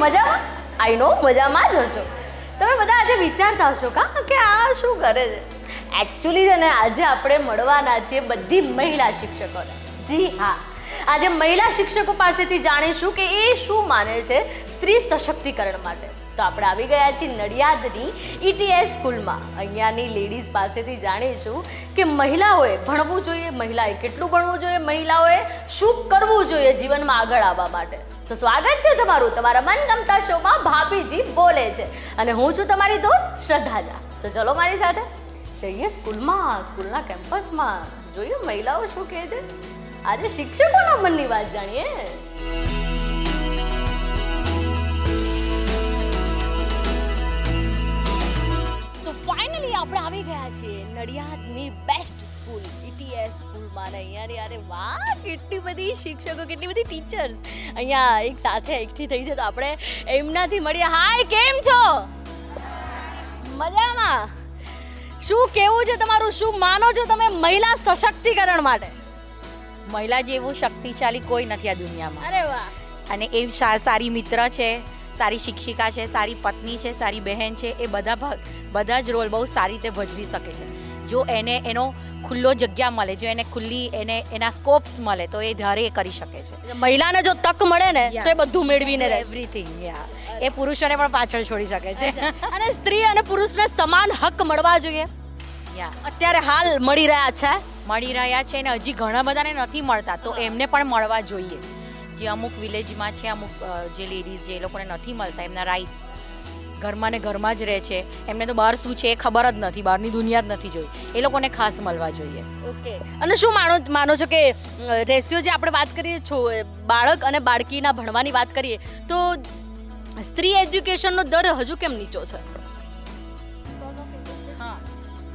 મજામાં? આઈ નો મજામાં જ હશો. તમે બધા આજે વિચારતા હશો કે આ શું કરે છે? એકચ્યુઅલી છે ને આજે આપણે મળવાના છીએ બધી મહિલા શિક્ષકોને. જી હા, આજે મહિલા શિક્ષકો પાસેથી જાણીશું કે એ શું માને છે સ્ત્રી સશક્તિકરણ માટે. તો આપણે આવી ગયા છીએ નડિયાદની ETS સ્કૂલમાં. અહીંયાની લેડીઝ પાસેથી જાણીશું કે મહિલાઓએ ભણવું જોઈએ, મહિલાએ કેટલું ભણવું જોઈએ, મહિલાઓએ શું કરવું જોઈએ જીવનમાં આગળ આવવા માટે. તો સ્વાગત છે તમારું તમારા મનગમતા શોમાં ભાભીજી બોલે છે અને હું છું તમારી દોસ્ત શ્રદ્ધા. તો ચલો મારી સાથે જઈએ સ્કૂલમાં, સ્કૂલના કેમ્પસમાં, જોઈએ મહિલાઓ શું કહે છે. આજે શિક્ષકોના મનની વાત જાણીએ. તો ફાઇનલી આપણે આવી ગયા છીએ નડિયાદની બેસ્ટ સ્કૂલ ETS સ્કૂલમાં. અહીંયાની અરે વાહ, કેટલી બધી શિક્ષકો, કેટલી બધી ટીચર્સ અહીંયા એક સાથે એકઠી થઈ છે. તો આપણે એમનાથી મળીએ. હાય, કેમ છો? મજામાં? શું કેવું છે તમારું? શું માનો છો તમે મહિલા સશક્તિકરણ માટે? મહિલા જેવું શક્તિશાળી કોઈ નથી આ દુનિયામાં. અરે વાહ. અને એ સારી મિત્ર છે, સારી શિક્ષિકા છે, સારી પત્ની છે, સારી બહેન છે. એ બધા જ રોલ બહુ સારી રીતે ભજવી શકે છે. જો એને એનો ખુલ્લો જગ્યા મળે, જો એને ખુલ્લી એના સ્કોપ્સ મળે તો એ ધારે કરી શકે છે. મહિલાને જો તક મળે ને તો એ બધું મેળવીને રહે. એવરીથિંગ. એ પુરુષોને પણ પાછળ છોડી શકે છે. અને સ્ત્રી અને પુરુષને સમાન હક મળવા જોઈએ. અત્યારે હાલ મળી રહ્યા છે અને હજી ઘણા બધાને નથી મળતા, તો એમને પણ મળવા જોઈએ. જે અમુક વિલેજમાં છે, અમુક જે લેડીઝ જે એ લોકોને નથી મળતા એમના રાઇટ્સ, ઘરમાં ને ઘરમાં જ રહે છે, એમને તો બહાર શું છે એ ખબર જ નથી, બહારની દુનિયા જ નથી જોઈ, એ લોકોને ખાસ મળવા જોઈએ. ઓકે. અને શું માનો છો કે રેશિયો જે આપણે વાત કરીએ છો બાળક અને બાળકીના ભણવાની વાત કરીએ તો સ્ત્રી એજ્યુકેશનનો દર હજુ કેમ નીચો છે?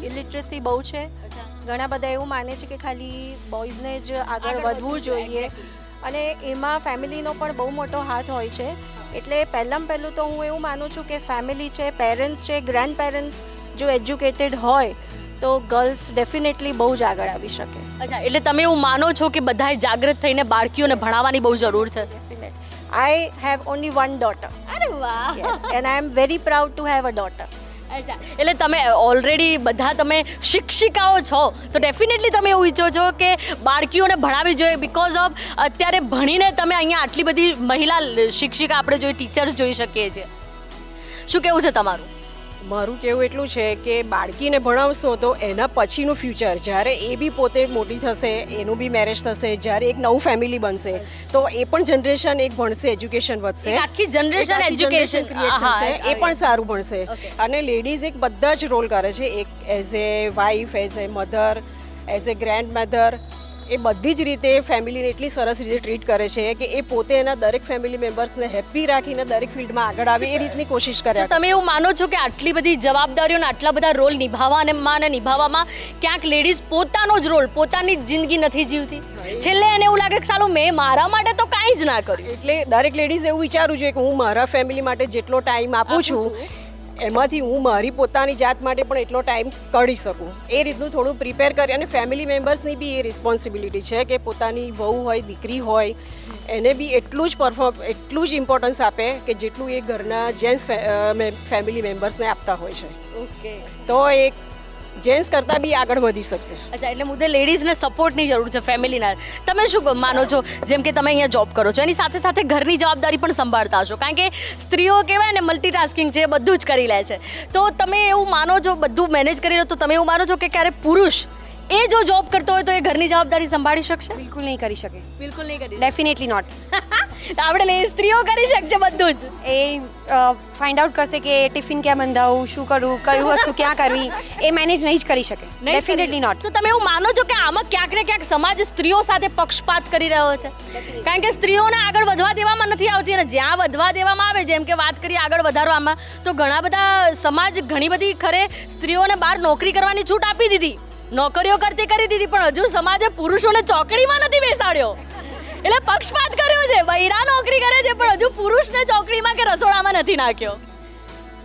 ઇલિટરસી બહુ છે. ઘણા બધા એવું માને છે કે ખાલી બોયઝને જ આગળ વધવું જોઈએ અને એમાં ફેમિલીનો પણ બહુ મોટો હાથ હોય છે. એટલે પહેલું તો હું એવું માનું છું કે ફેમિલી છે, પેરેન્ટ્સ છે, ગ્રેન્ડ પેરેન્ટ્સ જો એજ્યુકેટેડ હોય તો ગર્લ્સ ડેફિનેટલી બહુ જ આગળ આવી શકે. અચ્છા, એટલે તમે એવું માનો છો કે બધાએ જાગૃત થઈને બાળકીઓને ભણાવવાની બહુ જરૂર છે? I have only one daughter. અરે વાહ. Yes, and I am very proud to have a daughter. અચ્છા, એટલે તમે ઓલરેડી બધા તમે શિક્ષિકાઓ છો તો ડેફિનેટલી તમે એવું ઈચ્છો છો કે બાળકીઓને ભણાવવી જોઈએ. બિકોઝ ઓફ અત્યારે ભણીને તમે અહીંયા આટલી બધી મહિલા શિક્ષિકા આપણે જોઈ, ટીચર્સ જોઈ શકીએ છીએ. શું કેવું છે તમારું? મારું કહેવું એટલું છે કે બાળકીને ભણાવશો તો એના પછીનું ફ્યુચર, જ્યારે એ બી પોતે મોટી થશે, એનું બી મેરેજ થશે, જ્યારે એક નવું ફેમિલી બનશે તો એ પણ જનરેશન એક ભણશે, એજ્યુકેશન વધશે, આખી જનરેશન એજ્યુકેશન ક્રિએટ થશે, એ પણ સારું ભણશે. અને લેડીઝ એક બધા જ રોલ કરે છે, એક as a wife, as a mother, as a grandmother. એ બધી જ રીતે ફેમિલીને એટલી સરસ રીતે ટ્રીટ કરે છે કે એ પોતે એના દરેક ફેમિલી મેમ્બર્સને હેપી રાખીને દરેક ફિલ્ડમાં આગળ આવે એ રીતની કોશિશ કરે. તમે એવું માનો છો કે આટલી બધી જવાબદારીઓને આટલા બધા રોલ નિભાવવામાં ક્યાંક લેડીઝ પોતાનો જ રોલ, પોતાની જિંદગી નથી જીવતી? છેલ્લે એને એવું લાગે કે સાલું મેં મારા માટે તો કાંઈ જ ના કર્યું. એટલે દરેક લેડીઝ એવું વિચારવું જોઈએ કે હું મારા ફેમિલી માટે જેટલો ટાઈમ આપું છું એમાંથી હું મારી પોતાની જાત માટે પણ એટલો ટાઈમ કાઢી શકું. એ રીતનું થોડું પ્રિપેર કરી અને ફેમિલી મેમ્બર્સની બી એ રિસ્પોન્સિબિલિટી છે કે પોતાની વહુ હોય, દીકરી હોય, એને બી એટલું જ ઇમ્પોર્ટન્સ આપે કે જેટલું એ ઘરના જેન્ટ્સ ફેમિલી મેમ્બર્સને આપતા હોય છે. ઓકે. તો એક જેન્ટ્સ કરતાં બી આગળ વધી શકશે. અચ્છા, એટલે મુદ્દે લેડીઝને સપોર્ટની જરૂર છે ફેમિલીના. તમે શું માનો છો, જેમ કે તમે અહીંયા જોબ કરો છો એની સાથે સાથે ઘરની જવાબદારી પણ સંભાળતા હશો, કારણ કે સ્ત્રીઓ કહેવાય ને મલ્ટીટાસ્કિંગ છે, બધું જ કરી લે છે. તો તમે એવું માનો છો બધું મેનેજ કરી લો, તો તમે એવું માનો છો કે ક્યારે પુરુષ એ જો જોબ કરતો હોય તો એ ઘરની જવાબદારી સંભાળી શકશે? બિલકુલ નહીં કરી શકે. બિલકુલ નહીં કરી. Definitely not. આપણે સ્ત્રીઓ કરી શકશે બધું જ. એ ફાઇન્ડ આઉટ કરશે કે ટિફિન ક્યાં બંધાવું, શું કરું, કયું વસ્તુ ક્યાં કરવી, એ મેનેજ નહીં જ કરી શકે. Definitely not. તો તમે એવું માનો છો કે આમાં ક્યાંક ને ક્યાંક સમાજ સ્ત્રીઓ સાથે પક્ષપાત કરી રહ્યો છે? કારણ કે સ્ત્રીઓને આગળ વધવા દેવામાં નથી આવતી અને જ્યાં વધવા દેવામાં આવે, જેમ કે વાત કરીએ આગળ વધારવામાં, તો ઘણા બધા સમાજ ઘણી બધી ખરે સ્ત્રીઓને બહાર નોકરી કરવાની છૂટ આપી દીધી, નોકરીઓ કરી દીધી, પણ હજુ સમાજે પુરુષોને ચોકડીમાં નથી બેસાડ્યો. એટલે પક્ષપાત કર્યો છે. બૈરા નોકરી કરે છે પણ હજુ પુરુષને ચોકડીમાં કે રસોડામાં નથી નાખ્યો.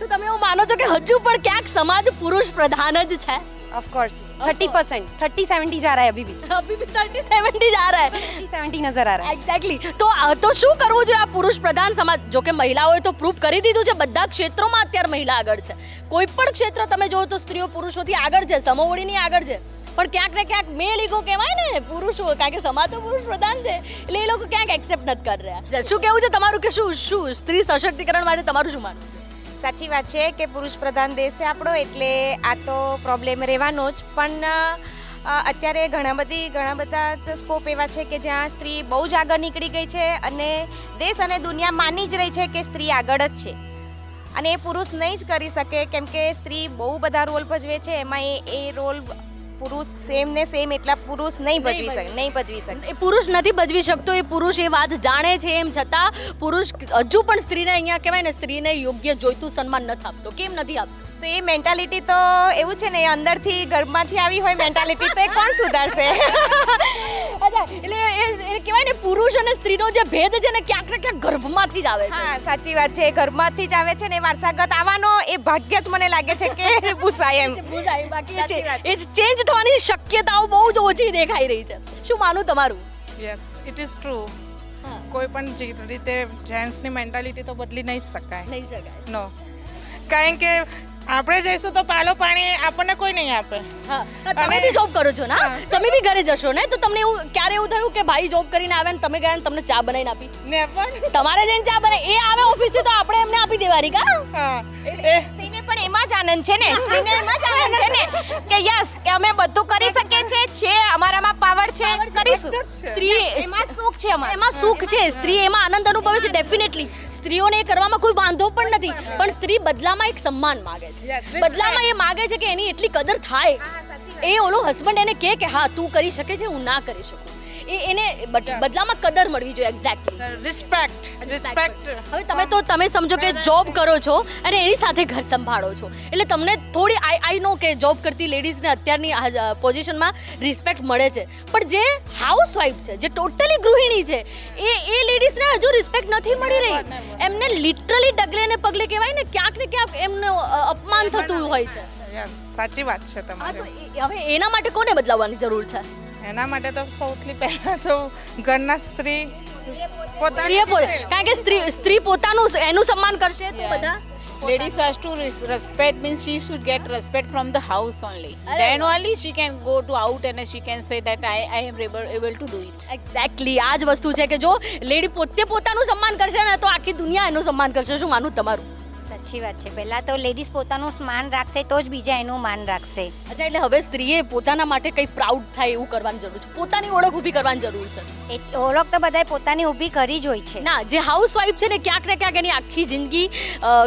તો તમે એવું માનો છો કે હજુ પણ ક્યાંક સમાજ પુરુષ પ્રધાન જ છે? ऑफ कोर्स 30%, 30-70 जा रहा है अभी भी, अभी भी 30-70 जा रहा है 30-70 नजर आ रहा है। એક્ઝેક્ટલી તો શું કરવું જોઈએ આ પુરુષ પ્રધાન સમાજ? જો કે મહિલાઓએ તો પ્રૂફ કરી દીધું છે, બધા ક્ષેત્રોમાં અત્યારે મહિલા આગળ છે. કોઈ પણ ક્ષેત્ર તમે જુઓ તો સ્ત્રીઓ પુરુષોથી આગળ છે, સમોવડીની આગળ છે. પણ ક્યાંક ને ક્યાંક મેલ ઈગો કહેવાય ને પુરુષો, કારણ કે સમાજ તો પુરુષ પ્રધાન છે એટલે એ લોકો ક્યાંક એક્સેપ્ટ નથી કરી રહ્યા. શું કેવું છે તમારું કે શું સ્ત્રી સશક્તિકરણ માટે તમારું શું માનવું? સાચી વાત છે કે પુરુષ પ્રધાન દેશ છે આપણો, એટલે આ તો પ્રોબ્લેમ રહેવાનો જ. પણ અત્યારે ઘણા બધા સ્કોપ એવા છે કે જ્યાં સ્ત્રી બહુ જ આગળ નીકળી ગઈ છે અને દેશ અને દુનિયા માની જ રહી છે કે સ્ત્રી આગળ જ છે અને એ પુરુષ નહીં જ કરી શકે, કેમ કે સ્ત્રી બહુ બધા રોલ ભજવે છે. એમાં એ રોલ પુરુષ સેમ એટલા પુરુષ નહીં ભજવી શકે. એ પુરુષ નથી ભજવી શકતો, એ પુરુષ એ વાત જાણે છે, એમ છતાં પુરુષ હજુ પણ સ્ત્રીને અહીંયા કહેવાય ને સ્ત્રીને યોગ્ય જોઈતું સન્માન નથી આપતો. કેમ નથી આપતો? તો એ મેન્ટાલિટી તો એવું છે ને, એ અંદરથી ગર્ભમાંથી આવી હોય મેન્ટાલિટી, તો એ કોણ સુધારશે? અચ્છા, એટલે એ કહેવાય ને પુરુષ અને સ્ત્રીનો જે ભેદ છે ને ક્યાંક ને ક્યાંક ગર્ભમાંથી જ આવે છે. હા, સાચી વાત છે, ગર્ભમાંથી જ આવે છે ને વારસાગત આવવાનો એ ભાગ્ય જ મને લાગે છે કે ભૂસાય એમ. બાકી એ ચેન્જ થવાની શક્યતાઓ બહુ જ ઓછી દેખાઈ રહી છે. શું માનું તમારું? Yes, it is true. કોઈ પણ રીતે જેન્ટ્સની મેન્ટાલિટી તો બદલી નહીં જ શકાય. નહીં શકાય. નો, કારણ કે આપણે જઈશું તો પાલો પાણી આપણને કોઈ નહીં આપે. હા, તમે બી જોબ કરો છો ને, તમે બી ઘરે જશો ને, તો તમને ક્યારે એવું થયું કે ભાઈ જોબ કરીને આવે ને તમે ગયા ને તમને ચા બનાવીને આપી? નેવર. તમારે જઈને ચા બને એ આવે ઓફિસે તો આપણે એમને આપી દેવાની કા? સ્ત્રીને પણ એમાં જ આનંદ છે ને, સ્ત્રીને એમાં જ આનંદ છે ને કે યસ કે અમે બધું કરી શકીએ છે, અમારામાં પાવર છે, કરીશું. સ્ત્રી એમાં સુખ છે, એમાં સુખ છે, સ્ત્રી એમાં આનંદ અનુભવે છે. ડેફિનેટલી સ્ત્રીઓને એ કરવામાં કોઈ વાંધો પણ નથી, પણ સ્ત્રી બદલામાં એક સન્માન માંગે છે. બદલામાં એ માંગે છે કે એની એટલી કદર થાય. એ ઓલો હસબન્ડ એને કે હા તું કરી શકે છે, હું ના કરી શકું. એને બદલામાં કદર મળવી જોઈએ. Exactly, respect. હવે તમે સમજો કે જોબ કરો છો અને એની સાથે ઘર સંભાળો છો, એટલે તમને થોડી આઈ નો કે જોબ કરતી લેડીઝને અત્યારની પોઝિશનમાં રિસ્પેક્ટ મળે છે, પણ જે હાઉસવાઈફ છે, જે ટોટલી ગૃહિણી છે, એ લેડીઝને હજુ રિસ્પેક્ટ નથી મળી રહી. એમને લિટરલી ડગલે ને પગલે કહેવાય ને ક્યાંક ને ક્યાંક એમનું અપમાન થતું હોય છે. યસ, સાચી વાત છે તમારી. હવે એના માટે કોને બદલાવવાની જરૂર છે? એના માટે તો સૌથી પહેલા તો ઘરના સ્ત્રી કારણ કે સ્ત્રી પોતાનું એનું સન્માન કરશે તો બધા. Ladies has to respect, means she should get respect from the house only. Then only she can go to out and she can say that I am able to do it. Exactly આ જ વસ્તુ છે કે જો lady પોતે પોતાનું સન્માન કરશે ને તો આખી દુનિયા એનું સન્માન કરશે. શું માનવું તમારું? સાચી વાત છે. પહેલાં તો લેડીઝ પોતાનું માન રાખશે તો જ બીજા એનું માન રાખશે. અચ્છા, એટલે હવે સ્ત્રીએ પોતાના માટે કંઈ પ્રાઉડ થાય એવું કરવાની જરૂર છે, પોતાની ઓળખ ઊભી કરવાની જરૂર છે. ઓળખ તો બધાએ પોતાની ઊભી કરી જ હોય છે ના. જે હાઉસવાઈફ છે ને ક્યાંક એની આખી જિંદગી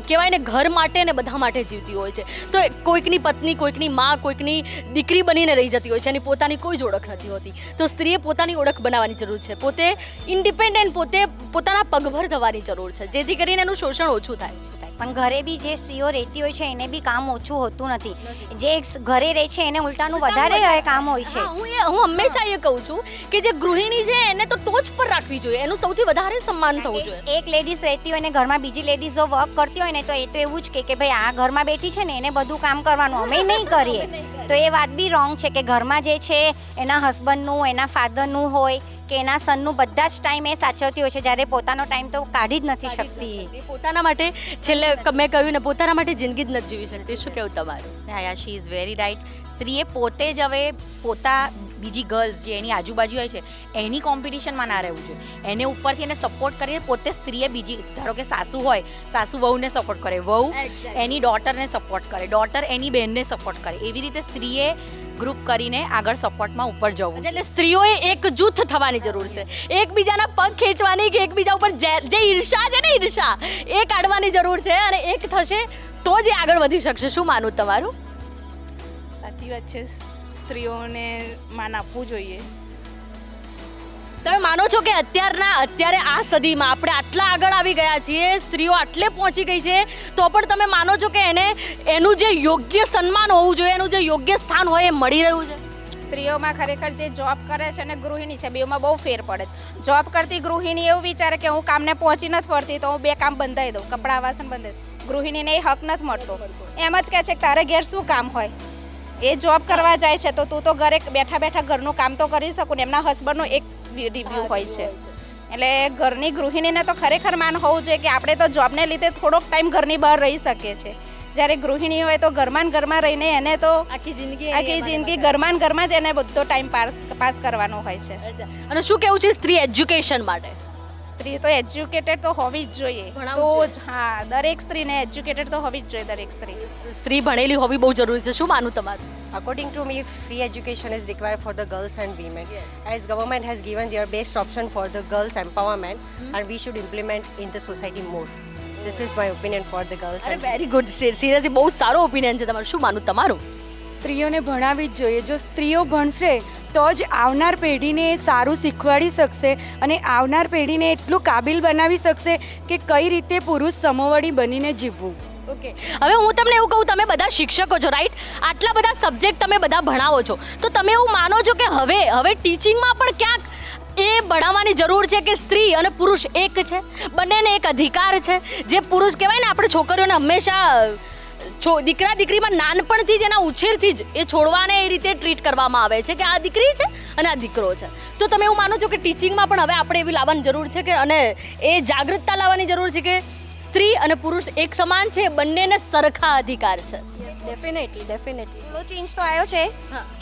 કહેવાય ને ઘર માટે ને બધા માટે જીવતી હોય છે, તો કોઈકની પત્ની, કોઈકની માં, કોઈકની દીકરી બનીને રહી જતી હોય છે, એની પોતાની કોઈ જ ઓળખ નથી હોતી. તો સ્ત્રીએ પોતાની ઓળખ બનાવવાની જરૂર છે, પોતે ઇન્ડિપેન્ડન્ટ, પોતે પોતાના પગભર થવાની જરૂર છે, જેથી કરીને એનું શોષણ ઓછું થાય. પણ ઘરે બી જે સ્ત્રીઓ રહેતી હોય છે એને બી કામ ઓછું હોતું નથી. જે ઘરે રહે છે એને ઉલટાનું વધારે કામ હોય છે. હું હંમેશા એ કહું છું કે જે ગૃહિણી છે એને તો ટોચ પર રાખવી જોઈએ, એનું સૌથી વધારે સન્માન થવું જોઈએ. એક લેડીઝ રહેતી હોય ને ઘરમાં બીજી લેડીઝો વર્ક કરતી હોય ને તો એ તો એવું જ કે ભાઈ આ ઘરમાં બેઠી છે ને એને બધું કામ કરવાનું, અમે નહીં કરીએ. તો એ વાત બી રોંગ છે કે ઘરમાં જે છે એના હસબન્ડનું, એના ફાધરનું હોય કે એના સનનું બધા જ ટાઈમ એ સાચવતી હોય છે, જ્યારે પોતાનો ટાઈમ તો કાઢી જ નથી શકતી. પોતાના માટે છેલ્લે મેં કહ્યું ને પોતાના માટે જિંદગી જ નથી જીવી શકતી. શું કહેવું તમારું? યા શી ઇઝ વેરી રાઈટ. સ્ત્રીએ પોતે જ હવે બીજી ગર્લ્સ જે એની આજુબાજુ હોય છે એની કોમ્પિટિશનમાં ના રહેવું જોઈએ. એને ઉપરથી એને સપોર્ટ કરીને પોતે સ્ત્રીએ બીજી, ધારો કે સાસુ હોય, સાસુ વહુને સપોર્ટ કરે, વહુ એની ડોટરને સપોર્ટ કરે, ડોટર એની બહેનને સપોર્ટ કરે. એવી રીતે સ્ત્રીએ ગ્રુપ કરીને આગળ સપોર્ટમાં ઉપર જવું. એટલે સ્ત્રીઓએ એક જૂથ થવાની જરૂર છે, એકબીજાના પગ ખેંચવાની કે એકબીજા ઉપર જે ઈર્ષા છે ને ઈર્ષા એ કાઢવાની જરૂર છે, અને એક થશે તો જ આગળ વધી શકશે. શું માનવું તમારું? સાચી વાત છે, સ્ત્રીઓને માન આપવું જોઈએ. તમે માનો છો કે અત્યારે આ સદીમાં આપણે આટલા આગળ આવી ગયા છીએ, સ્ત્રીઓ આટલે પહોંચી ગઈ છે, તો પણ તમે માનો છો કે એનું જે યોગ્ય સન્માન હોવું જોઈએ, એનું જે યોગ્ય સ્થાન હોય એ મળી રહ્યું છે? સ્ત્રીઓમાં ખરેખર જે જોબ કરે છે અને ગૃહિણી છે બેમાં બહુ ફેર પડે. જોબ કરતી ગૃહિણી એવું વિચારે કે હું કામને પહોંચી નથી વળતી તો હું 2 કામ બંધાઈ દઉં, કપડાં વાસણ બંધાઈ દઉં. ગૃહિણીને એ હક નથી મળતો, એમ જ કહે છે કે તારે ઘેર શું કામ હોય, એ જોબ કરવા જાય છે તો તું તો ઘરે બેઠા બેઠા ઘરનું કામ તો કરી શકું ને એમના હસબન્ડનો એક રિવ્યૂ હોય છે. એટલે ઘરની ગૃહિણીને તો ખરેખર માન હોવું જોઈએ કે આપણે તો જોબને લીધે થોડોક ટાઈમ ઘરની બહાર રહી શકીએ છીએ. જ્યારે ગૃહિણી હોય તો ઘરમાં રહીને એને તો આખી જિંદગી ઘરમાં જ એને બધો ટાઈમ પાસ કરવાનો હોય છે. અને શું કેવું છે સ્ત્રી એજ્યુકેશન માટે? સ્ત્રી તો એજ્યુકેટેડ તો હોવી જ જોઈએ. તો જ હા, દરેક સ્ત્રીને એજ્યુકેટેડ તો હોવી જ જોઈએ. દરેક સ્ત્રી ભણેલી હોવી બહુ જરૂરી છે. શું માનું તમારું? According to me, free education is required for the girls and women. As government has given their best option for the girls empowerment, and we should implement in the society more. This is my opinion for the girls. અરે very good, seriously બહુ સારો opinion છે તમારું. શું માનું તમારું? સ્ત્રીઓને ભણાવવી જ જોઈએ. જો સ્ત્રીઓ ભણશે તો જ આવનાર પેઢીને સારું શીખવાડી શકશે અને આવનાર પેઢીને એટલું કાબિલ બનાવી શકશે કે કઈ રીતે પુરુષ સમોવડી બનીને જીવવું. ઓકે, હવે હું તમને એવું કહું, તમે બધા શિક્ષકો છો, રાઈટ? આટલા બધા સબ્જેક્ટ તમે બધા ભણાવો છો, તો તમે એવું માનો છો કે હવે ટીચિંગમાં પણ ક્યાંક એ ભણાવવાની જરૂર છે કે સ્ત્રી અને પુરુષ એક છે, બંનેને એક અધિકાર છે? જે પુરુષ કહેવાય ને, આપણે છોકરીઓને હંમેશા દીકરા દીકરીમાં નાનપણથી જ એના ઉછેરથી જ એ છોડવાને એ રીતે ટ્રીટ કરવામાં આવે છે કે આ દીકરી છે અને આ દીકરો છે. તો તમે એવું માનો છો કે ટીચિંગમાં પણ હવે આપણે એવી લાવવાની જરૂર છે કે અને એ જાગૃતતા લાવવાની જરૂર છે કે સ્ત્રી અને પુરુષ એક સમાન છે, બંનેને સરખા અધિકાર છે? ડેફિનેટલી એવો ચેન્જ તો આવ્યો છે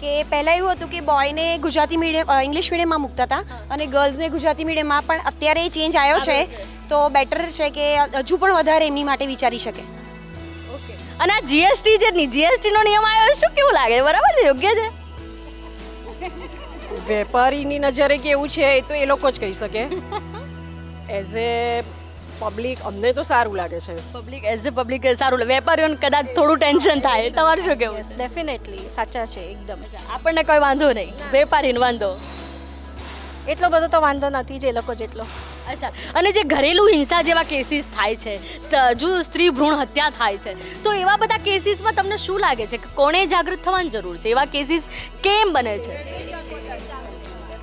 કે પહેલાં એવું હતું કે બોયને ગુજરાતી મીડિયમ ઇંગ્લિશ મીડિયમમાં મૂકતા હતા અને ગર્લ્સને ગુજરાતી મીડિયમમાં, પણ અત્યારે ચેન્જ આવ્યો છે તો બેટર છે કે હજુ પણ વધારે એમની માટે વિચારી શકે. અને આ જીએસટીનો નિયમ આવ્યો, શું કેવું લાગે? બરાબર છે? યોગ્ય છે? વેપારીની નજરે કેવું છે એ તો એ લોકો જ કહી શકે. એઝ એ પબ્લિક અમને તો સારું લાગે છે. પબ્લિક સારું લાગે. વેપારીઓને કદાચ થોડું ટેન્શન થાય. તમારું શું કેવું? ડેફિનેટલી સાચા છે એકદમ. આપણને કોઈ વાંધો નહીં, વેપારીને વાંધો. એટલો બધો તો વાંધો નથી જ એ લોકો જેટલો. અચ્છા, અને જે ઘરેલું હિંસા જેવા કેસીસ થાય છે, જો સ્ત્રી ભ્રૂણ હત્યા થાય છે, તો એવા બધા કેસીસમાં તમને શું લાગે છે કે કોણે જાગૃત થવાની જરૂર છે? એવા કેસીસ કેમ બને છે?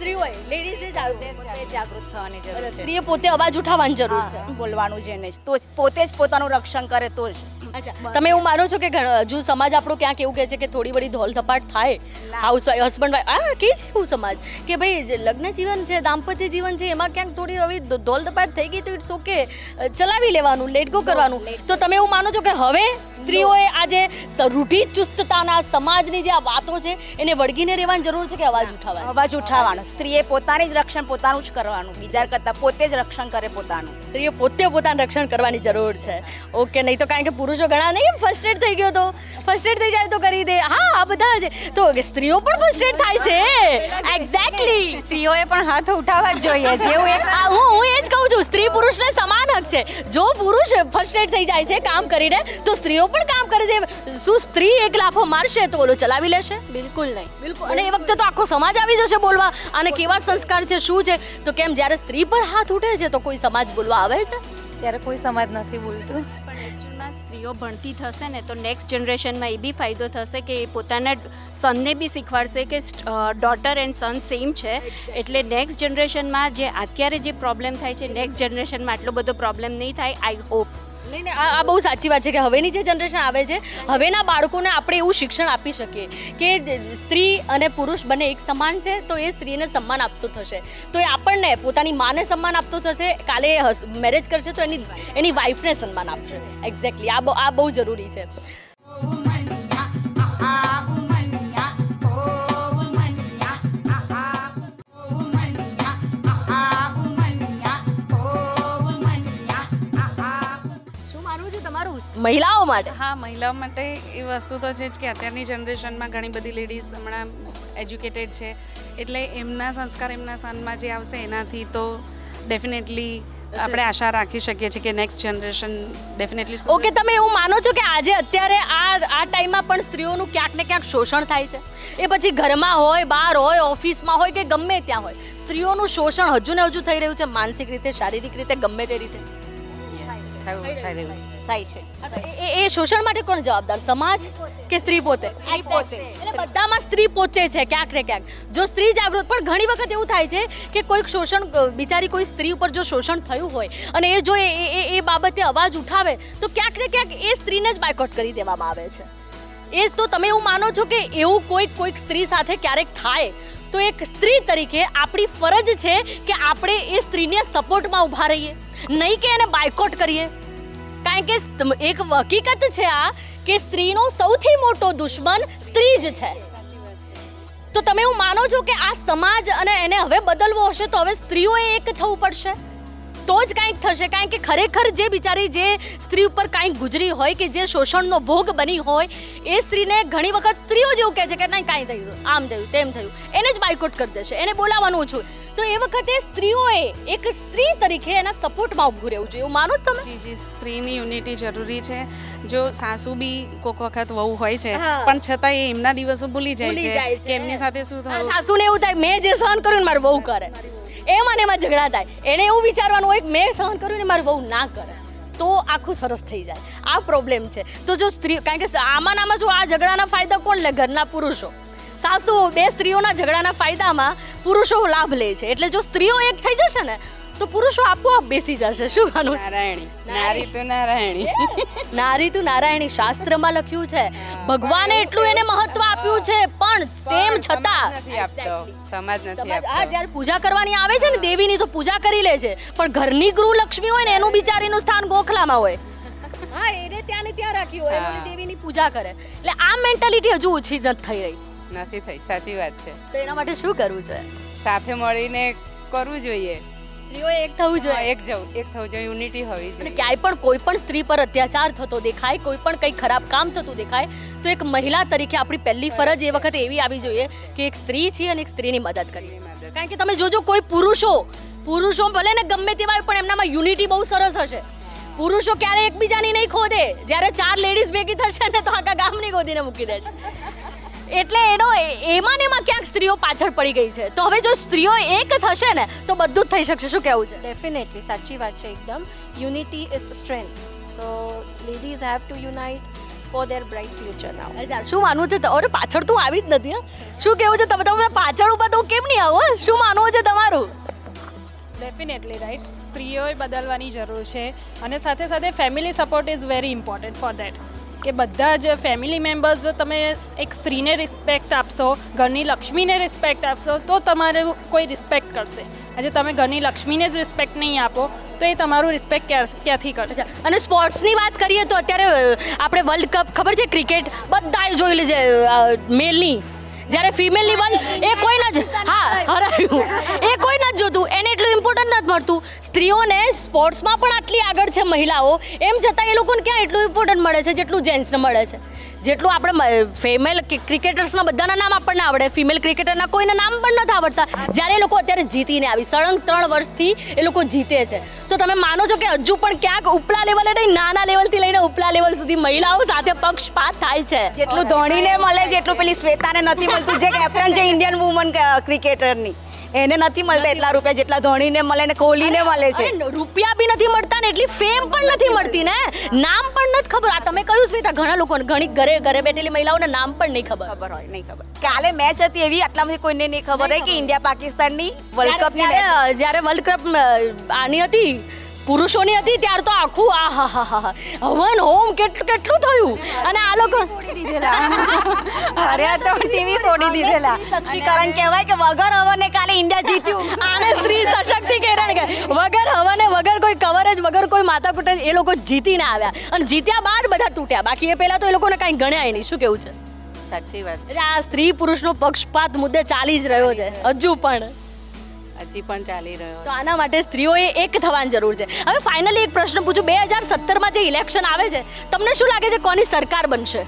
સ્ત્રીઓએ, લેડીઝે જાગૃત થવાની જરૂર છે. સ્ત્રીએ પોતે અવાજ ઉઠાવવાની જરૂર છે, બોલવાનું છે ને, તો પોતે જ પોતાનું રક્ષણ કરે તો જ. અચ્છા, તમે એવું માનો છો કે હજુ સમાજ આપણો ક્યાંક એવું કહે છે કે થોડી બધી ધોલ ધપાટ થાય, હાઉસવાઈફ હસબન્ડ વાઈફ કે છે એવું સમાજ કે ભાઈ લગ્ન જીવન છે, દાંપત્ય જીવન છે, એમાં ક્યાંક થોડી હવે ધોલ ધપાટ થઈ ગઈ તો ઇટ્સ ઓકે, ચલાવી લેવાનું, લેટ ગો કરવાનું. તો તમે એવું માનો છો કે હવે સ્ત્રીઓએ આજે રૂઢિચુસ્તતાના સમાજની જે આ વાતો છે એને વળગીને રહેવાની જરૂર છે કે અવાજ ઉઠાવવાનો? સ્ત્રીએ પોતાની જ રક્ષણ પોતાનું જ કરવાનું, બીજા કરતાં પોતે જ રક્ષણ કરે પોતાનું. સ્ત્રીએ પોતે પોતાનું રક્ષણ કરવાની જરૂર છે. ઓકે, નહીં તો કારણ કે પુરુષો ઘણા નહીં ફર્સ્ટ એડ થઈ ગયો તો ફર્સ્ટ એડ થઈ જાય તો કરી દે. હા, આ બધા છે તો સ્ત્રીઓ પણ ફર્સ્ટ એડ થાય છે. એક્ઝેક્ટલી, સ્ત્રીઓએ પણ હાથ ઉઠાવવા જ જોઈએ. જેવું હું એ જ કહું છું, સ્ત્રી પુરુષને સમાન હક છે. જો પુરુષ ફર્સ્ટ એડ થઈ જાય છે કામ કરીને, તો સ્ત્રીઓ પણ કામ કરે છે. શું સ્ત્રી એક લાફો મારશે તો ઓલો ચલાવી લેશે? બિલકુલ નહીં. બિલકુલ. અને એ વખતે તો આખો સમાજ આવી જશે બોલવા, અને કેવા સંસ્કાર છે, શું છે. તો કેમ જ્યારે સ્ત્રી પર હાથ ઉઠે છે તો કોઈ સમાજ બોલવા આવે છે? ત્યારે કોઈ સમાજ નથી બોલતું. એકચ્યુઅલમાં સ્ત્રીઓ ભણતી થશે ને તો નેક્સ્ટ જનરેશનમાં એ બી ફાયદો થશે કે એ પોતાના સનને બી શીખવાડશે કે ડોટર એન્ડ સન સેમ છે. એટલે નેક્સ્ટ જનરેશનમાં જે અત્યારે જે પ્રોબ્લેમ થાય છે, નેક્સ્ટ જનરેશનમાં આટલો બધો પ્રોબ્લેમ નહીં થાય. I hope. નહીં, આ બહુ સાચી વાત છે કે હવેની જે જનરેશન આવે છે, હવેના બાળકોને આપણે એવું શિક્ષણ આપી શકીએ કે સ્ત્રી અને પુરુષ બંને એક સમાન છે, તો એ સ્ત્રીને સન્માન આપતો થશે, તો એ આપણને પોતાની માને સન્માન આપતો થશે. કાલે મેરેજ કરશે તો એની વાઈફને સન્માન આપશે. એક્ઝેક્ટલી, આ બહુ જરૂરી છે. મહિલાઓ માટે? હા, મહિલાઓ માટે એ વસ્તુ તો છે જ કે અત્યારની જનરેશનમાં ઘણી બધી લેડીઝ હમણાં એજ્યુકેટેડ છે, એટલે એમના સંસ્કાર એમના સનમાં જે આવશે એનાથી તો ડેફિનેટલી આપણે આશા રાખી શકીએ છીએ કે નેક્સ્ટ જનરેશન ડેફિનેટલી. ઓકે, તમે એવું માનો છો કે આજે અત્યારે આ ટાઈમમાં પણ સ્ત્રીઓનું ક્યાંક ને ક્યાંક શોષણ થાય છે? એ પછી ઘરમાં હોય, બહાર હોય, ઓફિસમાં હોય કે ગમે ત્યાં હોય, સ્ત્રીઓનું શોષણ હજુ ને હજુ થઈ રહ્યું છે, માનસિક રીતે, શારીરિક રીતે, ગમે તે રીતે થાય છે. એ શોષણ માટે કોણ જવાબદાર? સમાજ કે સ્ત્રી પોતે? એટલે બધામાં સ્ત્રી પોતે છે ક્યાંક ને ક્યાંક. જો સ્ત્રી જાગૃત, પણ ઘણી વખત એવું થાય છે કે કોઈક શોષણ, બિચારી કોઈ સ્ત્રી ઉપર જો શોષણ થયું હોય અને એ જો એ બાબતે અવાજ ઉઠાવે તો ક્યાંક ને ક્યાંક એ સ્ત્રીને જ બાયકોટ કરી દેવામાં આવે છે. એ તો તમે એવું માનો છો કે એવું કોઈક સ્ત્રી સાથે ક્યારેક થાય તો એક સ્ત્રી તરીકે આપણી ફરજ છે કે આપણે એ સ્ત્રીને સપોર્ટમાં ઊભા રહીએ, નહીં કે એને બાયકોટ કરીએ? કારણ કે એક હકીકત છે આ કે સ્ત્રીનો સૌથી મોટો દુશ્મન સ્ત્રી જ છે. તો તમે એવું માનો છો કે આ સમાજ અને એને હવે બદલવો હશે તો હવે સ્ત્રીઓએ એક થવું પડશે તો જ કંઈક થશે? કારણ કે ખરેખર જે બિચારી જે સ્ત્રી ઉપર કંઈક ગુજરી હોય કે જે શોષણનો ભોગ બની હોય એ સ્ત્રીને ઘણી વખત સ્ત્રીઓ જેવું કહે છે કે નહીં કાંઈ થયું, આમ થયું, તેમ થયું, એને જ બાયકોટ કરી દેશે, એને બોલાવવાનું છું. તો એ વખતે સ્ત્રીઓએ એક સ્ત્રી તરીકે એના સપોર્ટમાં ઊભું રહેવું જોઈએ, એવું માનો તમે? જી, સ્ત્રીની યુનિટી જરૂરી છે. જો સાસુ બી કોઈક વખત વહુ હોય છે પણ છતાં એ એમના દિવસો ભૂલી જાય છે કે એમની સાથે શું થયું. સાસુને એવું થાય મેં જે સહન કર્યું ને મારી વહુ કરે, એમાં ઝઘડા થાય. એને એવું વિચારવાનું હોય કે મેં સહન કર્યું ને મારી વહુ ના કરે તો આખું સરસ થઈ જાય. આ પ્રોબ્લેમ છે. તો જો સ્ત્રી, કારણ કે આમાં શું આ ઝઘડાના ફાયદા કોણ લે? ઘરના પુરુષો. સાસુ બે સ્ત્રીઓના ઝઘડાના ફાયદામાં પુરુષો લાભ લે છે. એટલે જો સ્ત્રીઓ એક થઈ જશે ને તો પુરુષો આપોઆપ બેસી જશે. શું માનું? નારી તો નારાયણી. નારી તો નારાયણી શાસ્ત્રમાં લખ્યું છે. ભગવાને એટલું એને મહત્વ આપ્યું છે પણ તેમ છતાં નથી આપતો, સમાજ નથી આપતો. આ જ્યારે પૂજા કરવાની આવે છે ને દેવીની તો પૂજા કરી લે છે પણ ઘરની ગૃહલક્ષ્મી હોય ને એનું બિચારીનું સ્થાન ગોખલામાં હોય. હા, એને ત્યાં ને ત્યાં રાખ્યું હોય, એની દેવીની પૂજા કરે. એટલે આ મેન્ટાલિટી હજુ ઓછી નથી થઈ રહી. નથી થઈ, સાચી વાત છે. તો એના માટે શું કરવું છે? સાથે મળીને કરવું જોઈએ. સ્ત્રીઓએ એક થવું જોઈએ. એક થવું જોઈએ, યુનિટી હોવી જોઈએ. ક્યાંય પણ કોઈ પણ સ્ત્રી પર અત્યાચાર થતો દેખાય, કોઈ પણ કંઈ ખરાબ કામ થતું દેખાય તો એક મહિલા તરીકે આપણી પહેલી ફરજ એ વખતે એવી આવી જોઈએ કે એક સ્ત્રી છે અને એક સ્ત્રીની મદદ કરીએ. કારણ કે તમે જોજો કોઈ પુરુષો ભલે ને ગમે તેવા હોય પણ એમનામાં યુનિટી બહુ સરસ હશે. પુરુષો ક્યારે એકબીજાની નહીં ખોદે, જ્યારે 4 લેડીઝ ભેગી થશે ને તો આખા ગામની ખોદીને મૂકી દે છે. એટલે એમાં ક્યાંક સ્ત્રીઓ પાછળ પડી ગઈ છે. તો હવે જો સ્ત્રીઓ એક થશે ને તો બધું જ થઈ શકશે. શું કહેવું છે? ડેફિનેટલી સાચી વાત છે એકદમ. Unity is strength. So ladies have to unite for their bright future now. શું માનવું છે? અરે પાછળ તું આવી જ નથી. શું કહેવું છે? તમે પાછળ ઉભા તો કેમ નહીં આવો? શું માનવું છે તમારું? Definitely right. સ્ત્રીઓએ બદલવાની જરૂર છે અને સાથે સાથે family support is very important for that. કે બધા જ ફેમિલી મેમ્બર્સ જો તમે એક સ્ત્રીને રિસ્પેક્ટ આપશો, ઘરની લક્ષ્મીને રિસ્પેક્ટ આપશો તો તમારે કોઈ રિસ્પેક્ટ કરશે. આજે તમે ઘરની લક્ષ્મીને જ રિસ્પેક્ટ નહીં આપો તો એ તમારું રિસ્પેક્ટ ક્યાંથી કરશે? અને સ્પોર્ટ્સની વાત કરીએ તો અત્યારે આપણે વર્લ્ડ કપ ખબર છે ક્રિકેટ બધાએ જોઈ લેજે. મેલની જ્યારે ફિમેલની વન એ કોઈ જ હરાયું એ કોઈ નથી જોતું, એને એટલું ઇમ્પોર્ટન્ટ નથી મળતું. સ્ત્રીઓને સ્પોર્ટ્સમાં પણ આટલી આગળ છે મહિલાઓ, એમ છતાં એ લોકોને ક્યાં એટલું ઇમ્પોર્ટન્ટ મળે છે જેટલું જેન્ટ્સને મળે છે. જેટલું આપણે ફિમેલ ક્રિકેટર્સના બધાના નામ આપણને આવડે, ફિમેલ ક્રિકેટરના કોઈના નામ પણ નથી આવડતા. જ્યારે એ લોકો અત્યારે જીતીને આવી સળંગ 3 વર્ષથી એ લોકો જીતે છે તો તમે માનો છો કે હજુ પણ ક્યાંક ઉપલા લેવલે નહીં, નાના લેવલથી લઈને ઉપલા લેવલ સુધી મહિલાઓ સાથે પક્ષપાત થાય છે. જેટલું ધોનીને મળે જેટલું પેલી શ્વેતાને નથી મળતું, જે કેપ્ટન છે ઇન્ડિયન વુમન ક્રિકેટરની, એને નથી મળતા એટલા રૂપિયા જેટલા ધોનીને મળે ને કોહલીને મળે છે. રૂપિયા બી નથી મળતા ને એટલી ફેમ પણ નથી મળતી ને, નામ પણ નથી ખબર. આ તમે કહ્યું શ્વેતા, ઘણા લોકોને ઘણી ઘરે બેઠેલી મહિલાઓને નામ પણ નહીં ખબર હોય. નહીં ખબર. કાલે મેચ હતી એવી આટલામાંથી કોઈને નહીં ખબર હોય કે ઇન્ડિયા પાકિસ્તાનની વર્લ્ડ કપની જ્યારે વર્લ્ડ કપ આની હતી પુરુષોની હતી ત્યાર તો આખું હવન હોમ કેટલું થયું. અને આ લોકો અરે તો ટીવી તોડી દીધેલા. સશક્તિકરણ કહેવાય કે વગર હવને કાલે ઇન્ડિયા જીત્યું. આને સ્ત્રી સશક્તિકરણ કે વગર હવને વગર કોઈ કવરેજ વગર કોઈ માથાકૂટ એ લોકો જીતીને આવ્યા અને જીત્યા બાદ બધા તૂટ્યા. બાકી એ પહેલા તો એ લોકોને કાંઈ ગણ્યા નહીં. શું કેવું છે? સાચી વાત. એટલે આ સ્ત્રી પુરુષનો પક્ષપાત મુદ્દે ચાલી જ રહ્યો છે હજુ પણ ચાલી રહ્યો. તો આના માટે સ્ત્રીઓએ એક થવાની જરૂર છે. હવે ફાઇનલી એક પ્રશ્ન પૂછું, 2017માં જે ઇલેક્શન આવે છે તમને શું લાગે છે કોની સરકાર બનશે?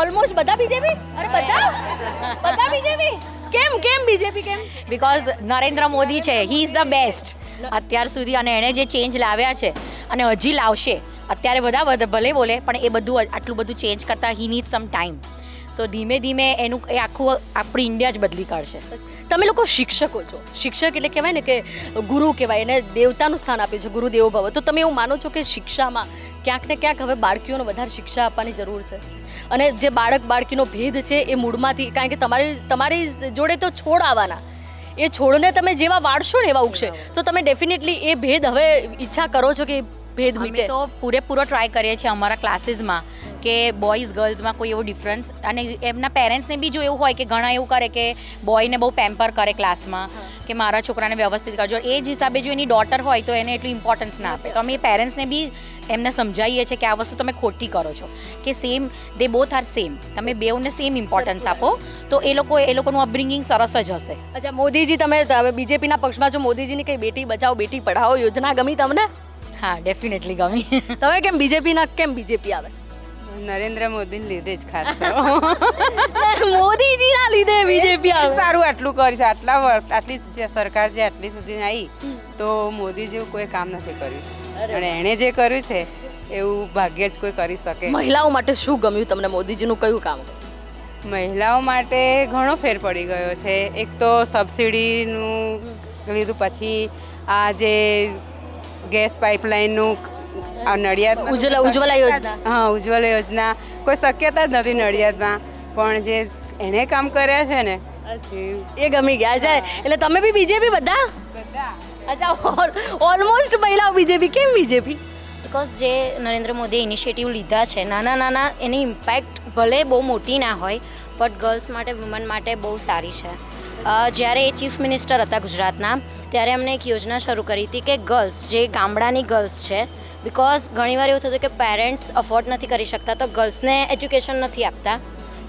ઓલમોસ્ટ બધા બીજેપી? અરે બધા બીજેપી? કેમ બીજેપી કેમ? બીકોઝ નરેન્દ્ર મોદી છે, હી ઇઝ ધ બેસ્ટ અત્યાર સુધી અને એણે જે ચેન્જ લાવ્યા છે અને હજી લાવશે. અત્યારે બધા ભલે બોલે પણ એ બધું આટલું બધું ચેન્જ કરતાં હી નીડ સમ ટાઈમ. સો ધીમે ધીમે એનું એ આખું આપણી ઇન્ડિયા જ બદલી કાઢશે. તમે લોકો શિક્ષકો છો, શિક્ષક એટલે કહેવાય ને કે ગુરુ કહેવાય, એને દેવતાનું સ્થાન આપ્યું છે, ગુરુદેવો ભવ. તો તમે એવું માનો છો કે શિક્ષામાં ક્યાંક ને ક્યાંક હવે બાળકીઓને વધારે શિક્ષા આપવાની જરૂર છે? અને જે બાળકીનો ભેદ છે એ મૂળમાંથી, કારણ કે તમારી જોડે તો છોડ આવવાના, એ છોડને તમે જેવા વાળશો ને એવા ઉગશે. તો તમે ડેફિનેટલી એ ભેદ હવે ઈચ્છા કરો છો કે ભેદ મીટે? તો પૂરેપૂરો ટ્રાય કરીએ છીએ અમારા ક્લાસીસમાં કે બોયઝ ગર્લ્સમાં કોઈ એવો ડિફરન્સ, અને એમના પેરેન્ટ્સને બી જો એવું હોય કે ઘણા એવું કરે કે બોયને બહુ પેમ્પર કરે ક્લાસમાં કે મારા છોકરાને વ્યવસ્થિત કરજો, એ જ હિસાબે જો એની ડોટર હોય તો એને એટલું ઇમ્પોર્ટન્સ ના આપે. તો અમે એ પેરેન્ટ્સને બી એમને સમજાવીએ છીએ કે આ વસ્તુ તમે ખોટી કરો છો, કે same they both are same, તમે બેઉને સેમ ઇમ્પોર્ટન્સ આપો તો એ લોકોનું અપબ્રિંગિંગ સરસ જ હશે. અચ્છા મોદીજી, તમે બીજેપીના પક્ષમાં છો, મોદીજીની કઈ બેટી બચાવો બેટી પઢાઓ યોજના ગમી તમને? હા ડેફિનેટલી ગમી. તમે કેમ બીજેપીના કેમ બીજેપી આવે? નરેન્દ્ર મોદીને લીધે જ ખાસ તો મોદીજીના લીધે બીજેપી આવે. સારું આટલું કરી છે, આટલી જે સરકાર જે આટલી સુધી આવી તો મોદી જેવું કોઈ કામ નથી કર્યું, અને એણે જે કર્યું છે એવું ભાગ્યે જ કોઈ કરી શકે. મહિલાઓ માટે શું ગમ્યું તમને મોદીજીનું કયું કામ? મહિલાઓ માટે ઘણો ફેર પડી ગયો છે. એક તો સબસિડીનું લીધું, પછી આ જે ગેસ પાઇપલાઇનનું નડિયાદ ઉજ્જવલા યોજના, હા ઉજ્જવલા યોજના કોઈ શક્યતા જ નથી નડિયાદમાં, પણ જે એને કામ કર્યા છે ને એ ગમી ગયા છે. એટલે તમે બી બીજેપી બધા? અચ્છા, ઓલમોસ્ટ મહિલાઓ બીજેપી. કેમ બીજેપી? બિકોઝ જે નરેન્દ્ર મોદીએ ઇનિશિયેટિવ લીધા છે નાના એની ઇમ્પેક્ટ ભલે બહુ મોટી ના હોય બટ ગર્લ્સ માટે વુમન માટે બહુ સારી છે. જ્યારે એ ચીફ મિનિસ્ટર હતા ગુજરાતના ત્યારે એમણે એક યોજના શરૂ કરી હતી કે ગર્લ્સ જે ગામડાની ગર્લ્સ છે, બિકોઝ ઘણીવાર એવું થતું કે પેરેન્ટ્સ અફોર્ડ નથી કરી શકતા તો ગર્લ્સને એજ્યુકેશન નથી આપતા,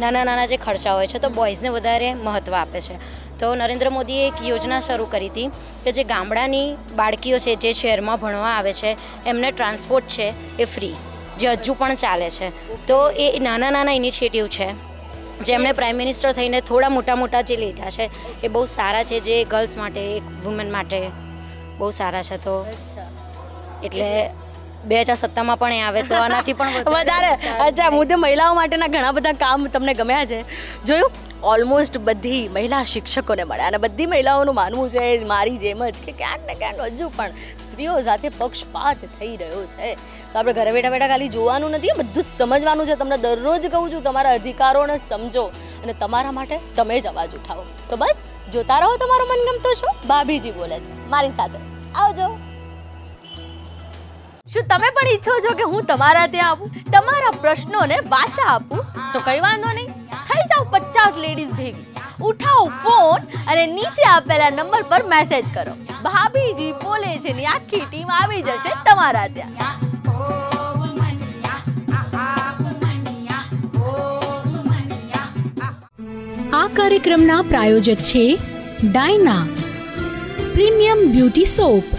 નાના જે ખર્ચા હોય છે તો બોયઝને વધારે મહત્ત્વ આપે છે. તો નરેન્દ્ર મોદીએ એક યોજના શરૂ કરી હતી કે જે ગામડાની બાળકીઓ છે જે શહેરમાં ભણવા આવે છે એમને ટ્રાન્સપોર્ટ છે એ ફ્રી, જે હજુ પણ ચાલે છે. તો એ નાના ઇનિશિયેટિવ છે જેમણે પ્રાઇમ મિનિસ્ટર થઈને થોડા મોટા જે લીધા છે એ બહુ સારા છે, જે ગર્લ્સ માટે એક વુમન માટે બહુ સારા છે. તો એટલે 2017માં પણ એ આવે તો આનાથી પણ વધારે. અચ્છા, મુદ્દે મહિલાઓ માટેના ઘણા બધા કામ તમને ગમ્યા છે. જોયું, ઓલમોસ્ટ બધી મહિલા શિક્ષકોને મળ્યા, અને બધી મહિલાઓનું માનવું છે મારી જેમ જ કે ક્યાંક ને ક્યાંક હજુ પણ સ્ત્રીઓ સાથે પક્ષપાત થઈ રહ્યો છે. તો આપણે ઘરે બેઠા ખાલી જોવાનું નથી, બધું જ સમજવાનું છે. તમને દરરોજ કહું છું તમારા અધિકારોને સમજો અને તમારા માટે તમે જ અવાજ ઉઠાવો. તો બસ જોતા રહો તમારો મનગમતો શો. ભાભીજી બોલે છે મારી સાથે. આવજો. શું તમે પણ ઈચ્છો છો કે હું તમારા ત્યાં આવું, તમારા પ્રશ્નોને વાચા આપું? તો કઈ વાંધો નહીં, થઈ જાઓ 50 લેડીઝ ભેગી, ઉઠાવો ફોન અને નીચે આપેલા નંબર પર મેસેજ કરો. ભાભીજી બોલે છે ની આખી ટીમ આવી જશે તમારા ત્યાં. આ કાર્યક્રમના પ્રાયોજક છે ડાયના પ્રીમિયમ બ્યુટી સોપ.